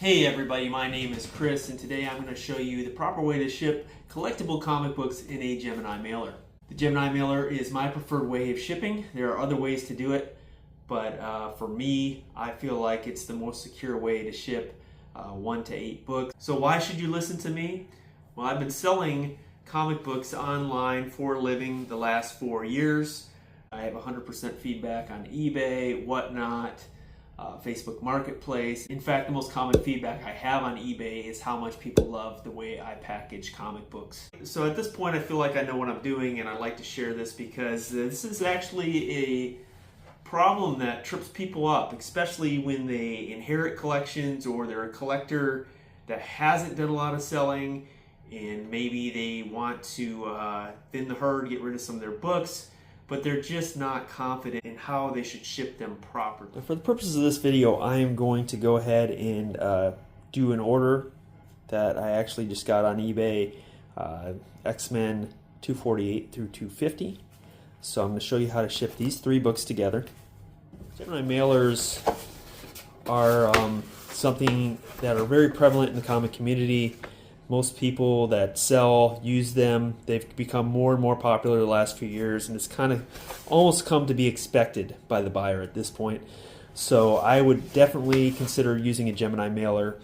Hey everybody, my name is Chris and today I'm going to show you the proper way to ship collectible comic books in a Gemini mailer. The Gemini mailer is my preferred way of shipping. There are other ways to do it, but for me, I feel like it's the most secure way to ship 1 to 8 books. So why should you listen to me? Well, I've been selling comic books online for a living the last 4 years. I have 100% feedback on eBay, whatnot. Facebook Marketplace. In fact, the most common feedback I have on eBay is how much people love the way I package comic books. So at this point I feel like I know what I'm doing, and I'd like to share this because this is actually a problem that trips people up, especially when they inherit collections or they're a collector that hasn't done a lot of selling and maybe they want to thin the herd, get rid of some of their books, but they're just not confident in how they should ship them properly. For the purposes of this video, I am going to go ahead and do an order that I actually just got on eBay, X-Men 248 through 250. So I'm going to show you how to ship these 3 books together. Gemini mailers are something that are very prevalent in the comic community. Most people that sell use them. They've become more and more popular the last few years, and it's kind of almost come to be expected by the buyer at this point. So I would definitely consider using a Gemini mailer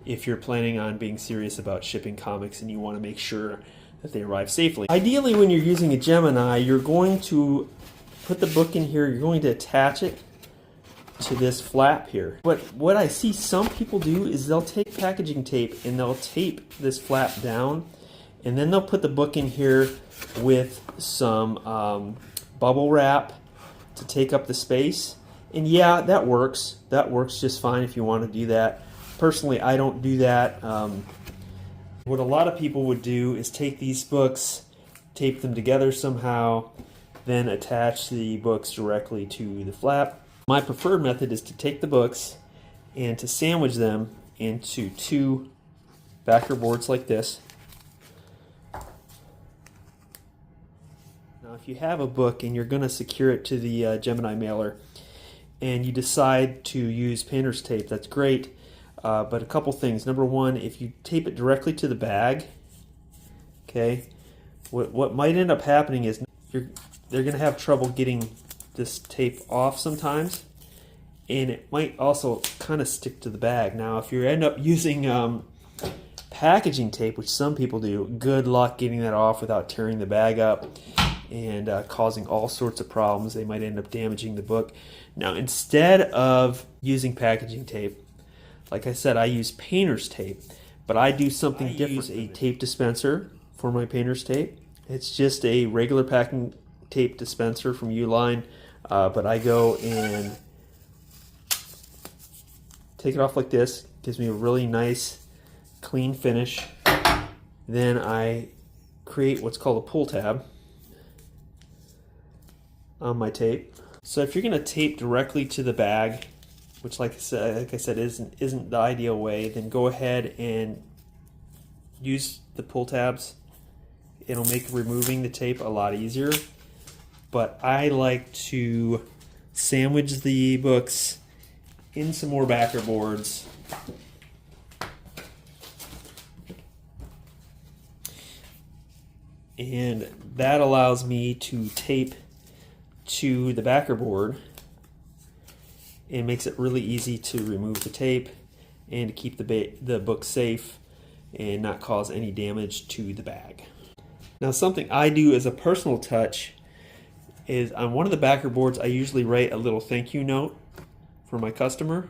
if you're planning on being serious about shipping comics and you want to make sure that they arrive safely. Ideally, when you're using a Gemini, you're going to put the book in here, you're going to attach it to this flap here. But what I see some people do is they'll take packaging tape and they'll tape this flap down, and then they'll put the book in here with some bubble wrap to take up the space. And yeah, that works. That works just fine if you want to do that. Personally, I don't do that. What a lot of people would do is take these books, tape them together somehow, then attach the books directly to the flap. My preferred method is to take the books and to sandwich them into 2 backer boards like this. Now if you have a book and you're going to secure it to the Gemini mailer and you decide to use painter's tape, that's great, but a couple things. Number one, if you tape it directly to the bag, okay, what might end up happening is they're going to have trouble getting this tape off sometimes, and it might also kind of stick to the bag. Now if you end up using packaging tape, which some people do, good luck getting that off without tearing the bag up and causing all sorts of problems. They might end up damaging the book. Now instead of using packaging tape, like I said, I use painter's tape, but I do something different. I use a tape dispenser for my painter's tape. It's just a regular packing tape dispenser from Uline. But I go and take it off like this. Gives me a really nice, clean finish. Then I create what's called a pull tab on my tape. So if you're going to tape directly to the bag, which like I said isn't the ideal way, then go ahead and use the pull tabs. It'll make removing the tape a lot easier. But I like to sandwich the books in some more backer boards. And that allows me to tape to the backer board. It makes it really easy to remove the tape and to keep the book safe and not cause any damage to the bag. Now something I do as a personal touch is on one of the backer boards I usually write a little thank you note for my customer.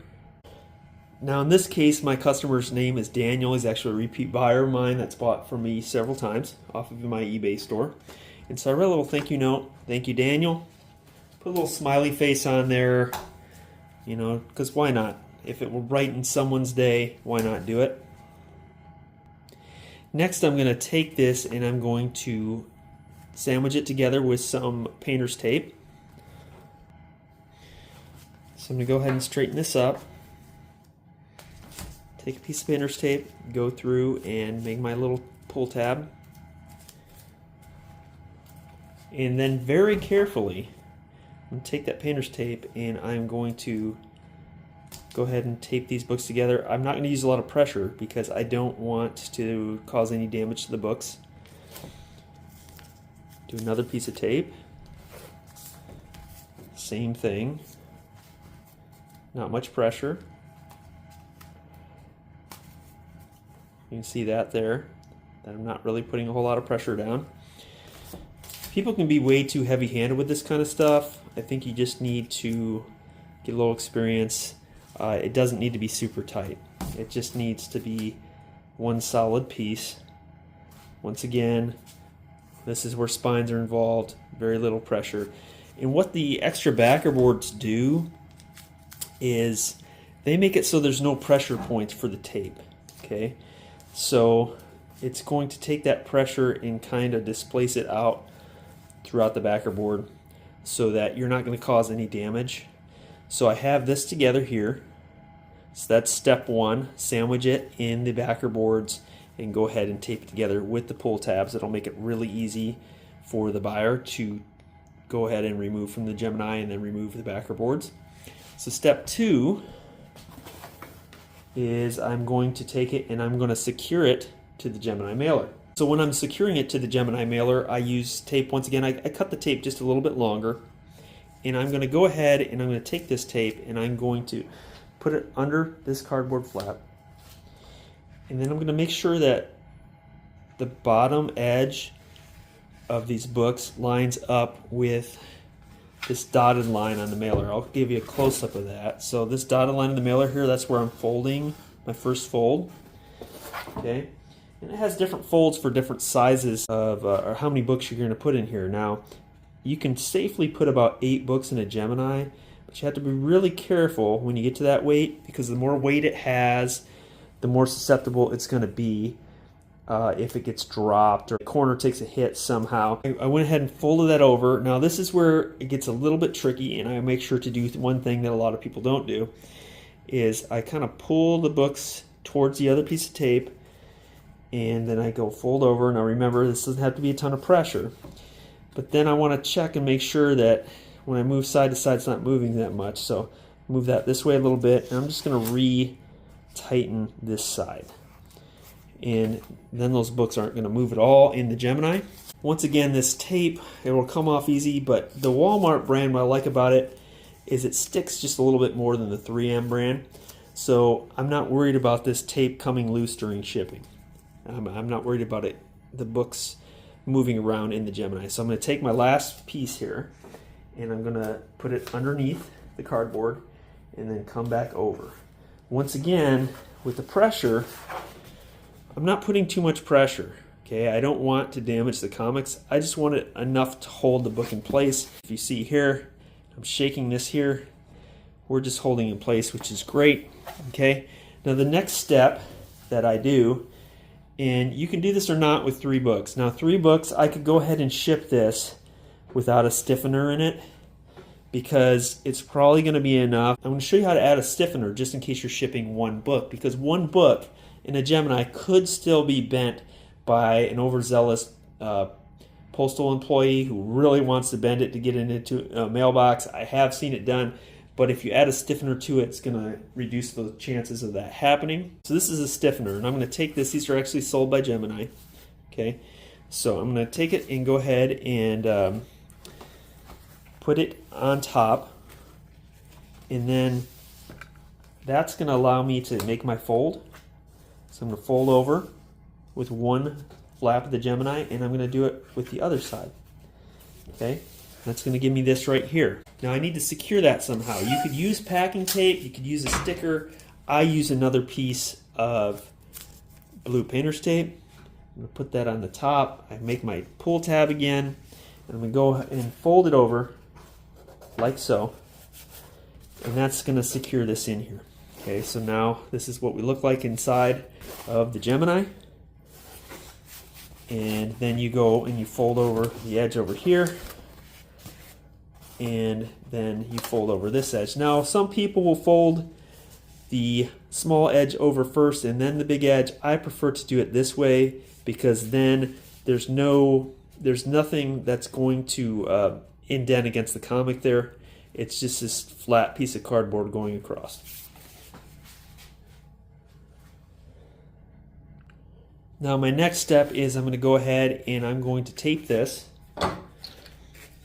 Now in this case my customer's name is Daniel. He's actually a repeat buyer of mine that's bought from me several times off of my eBay store. And so I wrote a little thank you note. Thank you, Daniel. Put a little smiley face on there, you know, because why not? If it will brighten someone's day, why not do it? Next I'm going to take this and I'm going to sandwich it together with some painter's tape. So I'm going to go ahead and straighten this up. Take a piece of painter's tape, go through and make my little pull tab. And then very carefully, I'm going to take that painter's tape and I'm going to go ahead and tape these books together. I'm not going to use a lot of pressure because I don't want to cause any damage to the books. Do another piece of tape. Same thing. Not much pressure. You can see that there, that I'm not really putting a whole lot of pressure down. People can be way too heavy-handed with this kind of stuff. I think you just need to get a little experience. It doesn't need to be super tight. It just needs to be one solid piece. Once again, this is where spines are involved, very little pressure. And what the extra backer boards do is they make it so there's no pressure points for the tape. Okay, so it's going to take that pressure and kind of displace it out throughout the backer board so that you're not going to cause any damage. So I have this together here. So that's step one. Sandwich it in the backer boards and go ahead and tape it together with the pull tabs. It'll make it really easy for the buyer to go ahead and remove from the Gemini and then remove the backer boards. So step two is I'm going to take it and I'm going to secure it to the Gemini mailer. So when I'm securing it to the Gemini mailer, I use tape. Once again, I cut the tape just a little bit longer, and I'm going to go ahead and I'm going to take this tape and I'm going to put it under this cardboard flap, and then I'm going to make sure that the bottom edge of these books lines up with this dotted line on the mailer. I'll give you a close-up of that. So this dotted line on the mailer here, that's where I'm folding my first fold. Okay, and it has different folds for different sizes of or how many books you're going to put in here. Now, you can safely put about 8 books in a Gemini, but you have to be really careful when you get to that weight, because the more weight it has, the more susceptible it's going to be if it gets dropped or the corner takes a hit somehow. I went ahead and folded that over. Now this is where it gets a little bit tricky, and I make sure to do one thing that a lot of people don't do, is I kind of pull the books towards the other piece of tape, and then I go fold over. Now remember, this doesn't have to be a ton of pressure, but then I want to check and make sure that when I move side to side, it's not moving that much. So move that this way a little bit, and I'm just going to re-tighten this side. And then those books aren't going to move at all in the Gemini. Once again, this tape, it will come off easy, but the Walmart brand, what I like about it is it sticks just a little bit more than the 3M brand. So I'm not worried about this tape coming loose during shipping. I'm not worried about it, the books moving around in the Gemini. So I'm going to take my last piece here and I'm going to put it underneath the cardboard and then come back over. Once again, with the pressure, I'm not putting too much pressure. Okay, I don't want to damage the comics. I just want it enough to hold the book in place. If you see here, I'm shaking this here. We're just holding in place, which is great. Okay, now the next step that I do, and you can do this or not with 3 books. Now 3 books, I could go ahead and ship this without a stiffener in it because it's probably going to be enough. I'm going to show you how to add a stiffener just in case you're shipping 1 book, because 1 book in a Gemini could still be bent by an overzealous postal employee who really wants to bend it to get it into a mailbox. I have seen it done, but if you add a stiffener to it, it's going to reduce the chances of that happening. So this is a stiffener, and I'm going to take this. These are actually sold by Gemini. Okay, so I'm going to take it and go ahead and put it on top, and then that's going to allow me to make my fold. So I'm going to fold over with one flap of the Gemini, and I'm going to do it with the other side. Okay, that's going to give me this right here. Now I need to secure that somehow. You could use packing tape, you could use a sticker. I use another piece of blue painter's tape. I'm going to put that on the top. I make my pull tab again, and I'm going to go and fold it over like so, and that's going to secure this in here. Okay, so now this is what we look like inside of the Gemini. And then you go and you fold over the edge over here, and then you fold over this edge. Now some people will fold the small edge over first and then the big edge. I prefer to do it this way because then there's nothing that's going to indent against the comic there. It's just this flat piece of cardboard going across. Now my next step is I'm going to go ahead and I'm going to tape this,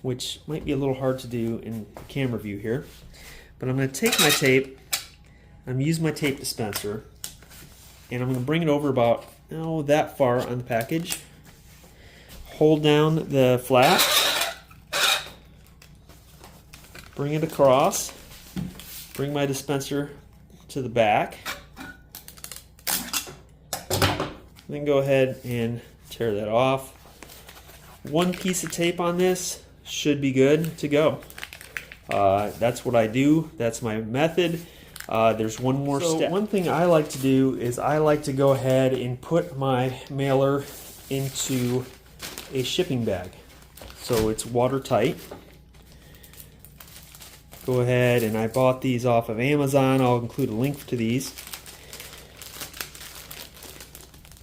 which might be a little hard to do in the camera view here. But I'm going to take my tape, I'm going to use my tape dispenser, and I'm going to bring it over about that far on the package. Hold down the flap, bring it across, bring my dispenser to the back, then go ahead and tear that off. One piece of tape on this should be good to go. That's what I do. That's my method. There's one more step. One thing I like to do is I like to go ahead and put my mailer into a shipping bag so it's watertight. Go ahead, and I bought these off of Amazon. I'll include a link to these.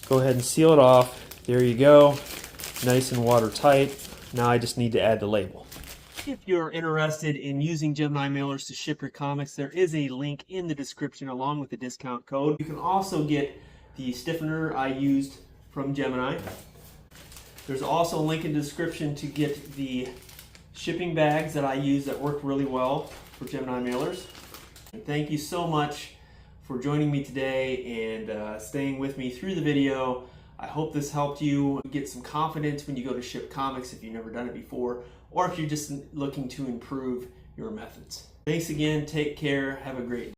Go ahead and seal it off. There you go. Nice and watertight. Now I just need to add the label. If you're interested in using Gemini mailers to ship your comics, there is a link in the description along with the discount code. You can also get the stiffener I used from Gemini. There's also a link in the description to get the shipping bags that I use that work really well for Gemini mailers. And thank you so much for joining me today and staying with me through the video. I hope this helped you get some confidence when you go to ship comics if you've never done it before, or if you're just looking to improve your methods. Thanks again, take care, have a great day.